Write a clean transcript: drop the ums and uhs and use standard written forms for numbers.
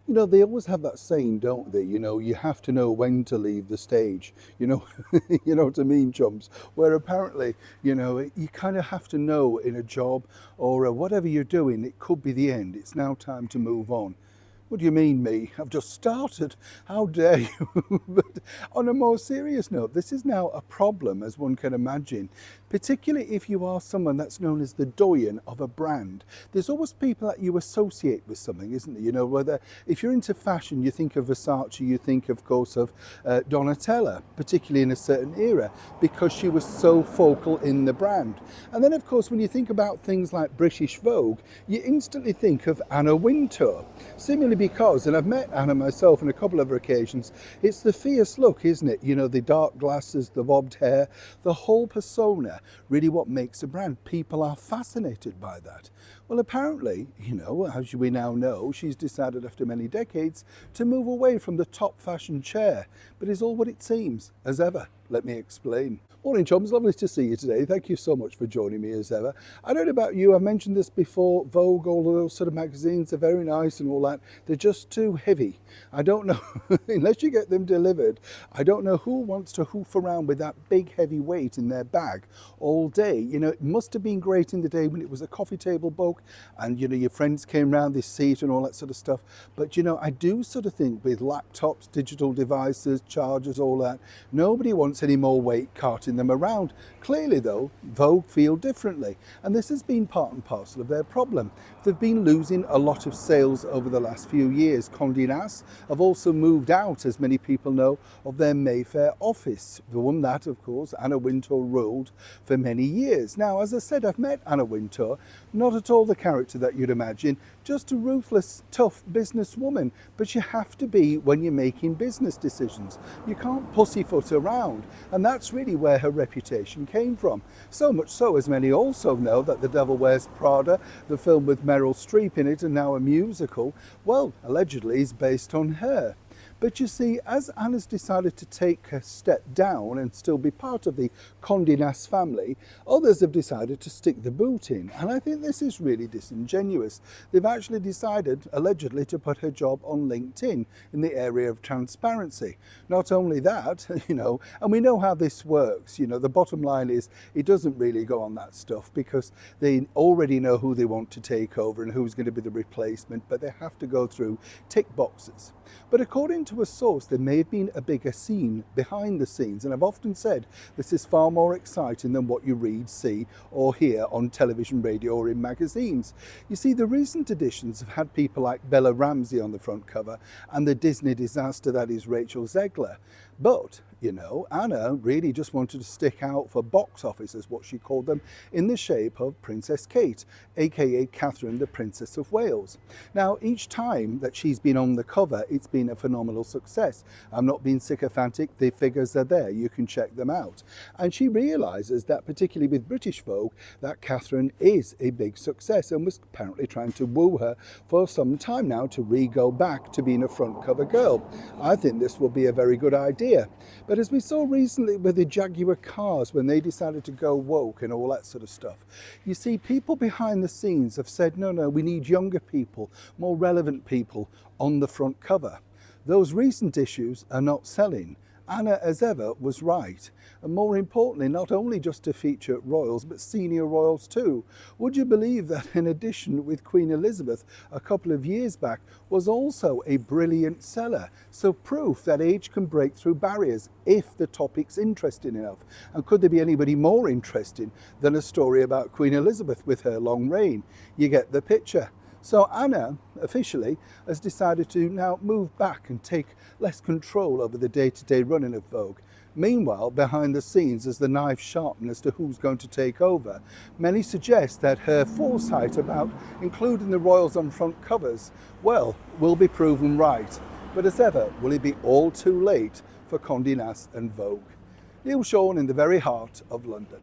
You know, they always have that saying, don't they? You know, you have to know when to leave the stage, you know, you know what I mean, chums? Where apparently, you know, you kind of have to know in a job or whatever you're doing, it could be the end. It's now time to move on. What do you mean, me? I've just started. How dare you? But on a more serious note, this is now a problem, as one can imagine, particularly if you are someone that's known as the doyen of a brand. There's always people that you associate with something, isn't there? You know, whether if you're into fashion, you think of Versace, you think, of course, of Donatella, particularly in a certain era, because she was so focal in the brand. And then, of course, when you think about things like British Vogue, you instantly think of Anna Wintour. Similarly, because, and I've met Anna myself on a couple of occasions, it's the fierce look, isn't it? You know, the dark glasses, the bobbed hair, the whole persona, really what makes a brand. People are fascinated by that. Well, apparently, you know, as we now know, she's decided after many decades to move away from the top fashion chair. But is all what it seems, as ever. Let me explain. Morning, chums. Lovely to see you today. Thank you so much for joining me as ever. I don't know about you, I've mentioned this before, Vogue, all of those sort of magazines are very nice and all that. They're just too heavy. I don't know, unless you get them delivered, I don't know who wants to hoof around with that big heavy weight in their bag all day. You know, it must have been great in the day when it was a coffee table book and, you know, your friends came round this seat and all that sort of stuff. But, you know, I do sort of think with laptops, digital devices, chargers, all that, nobody wants any more weight carting them around. Clearly, though, Vogue feel differently, and this has been part and parcel of their problem. They've been losing a lot of sales over the last few years. Condé Nast have also moved out, as many people know, of their Mayfair office, the one that, of course, Anna Wintour ruled for many years. Now, as I said, I've met Anna Wintour, not at all the character that you'd imagine, just a ruthless, tough businesswoman, but you have to be when you're making business decisions. You can't pussyfoot around, and that's really where her reputation came from. So much so, as many also know, that The Devil Wears Prada, the film with Meryl Streep in it and now a musical, well, allegedly is based on her. But you see, as Anna's decided to take a step down and still be part of the Condé Nast family, others have decided to stick the boot in. And I think this is really disingenuous. They've actually decided, allegedly, to put her job on LinkedIn in the area of transparency. Not only that, you know, and we know how this works, you know, the bottom line is it doesn't really go on that stuff because they already know who they want to take over and who's going to be the replacement, but they have to go through tick boxes. But according to a source, there may have been a bigger scene behind the scenes, and I've often said this is far more exciting than what you read, see or hear on television, radio or in magazines. You see, the recent editions have had people like Bella Ramsey on the front cover and the Disney disaster that is Rachel Zegler. But, you know, Anna really just wanted to stick out for box office, as what she called them, in the shape of Princess Kate, aka Catherine, the Princess of Wales. Now, each time that she's been on the cover, it's been a phenomenal success. I'm not being sycophantic, the figures are there, you can check them out. And she realises that, particularly with British Vogue, that Catherine is a big success and was apparently trying to woo her for some time now to go back to being a front cover girl. I think this will be a very good idea. But as we saw recently with the Jaguar cars, when they decided to go woke and all that sort of stuff, you see, people behind the scenes have said, no, we need younger people, more relevant people on the front cover. Those recent issues are not selling. Anna, as ever, was right. And more importantly, not only just to feature royals, but senior royals too. Would you believe that in addition with Queen Elizabeth a couple of years back was also a brilliant seller? So proof that age can break through barriers if the topic's interesting enough. And could there be anybody more interesting than a story about Queen Elizabeth with her long reign? You get the picture. So Anna, officially, has decided to now move back and take less control over the day-to-day running of Vogue. Meanwhile, behind the scenes, as the knives sharpen as to who's going to take over, many suggest that her foresight about including the royals on front covers, well, will be proven right. But as ever, will it be all too late for Condé Nast and Vogue? Neil Sean in the very heart of London.